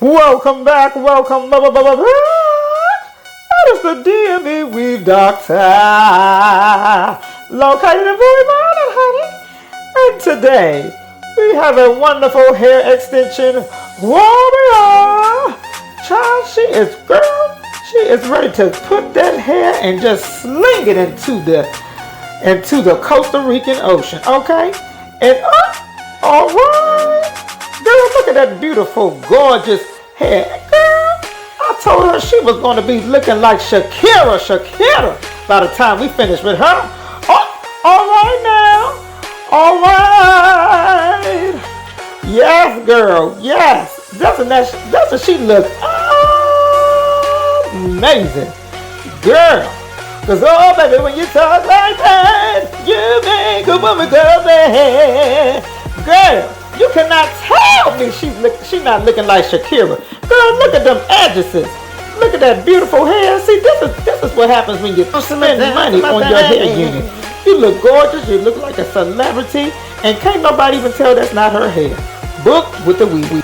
Welcome back, welcome back. That is the DME Weave Doctor, located in Bowie, honey. And today, we have a wonderful hair extension warrior. Child, she is ready to put that hair and just sling it into the Costa Rican Ocean, okay? And all right. Girl, look at that beautiful, gorgeous hair. Girl, I told her she was going to be looking like Shakira by the time we finish with her. Oh, all right now. All right. Yes, girl. Yes. Doesn't she look amazing? Girl. Cause oh baby, when you talk like that, you make a woman go bad. Girl, you cannot tell me she's not looking like Shakira. Girl, look at them edges. Look at that beautiful hair. See, this is what happens when you spend money on your hair unit. You look gorgeous, you look like a celebrity, and can't nobody even tell that's not her hair. Book with the Wavy.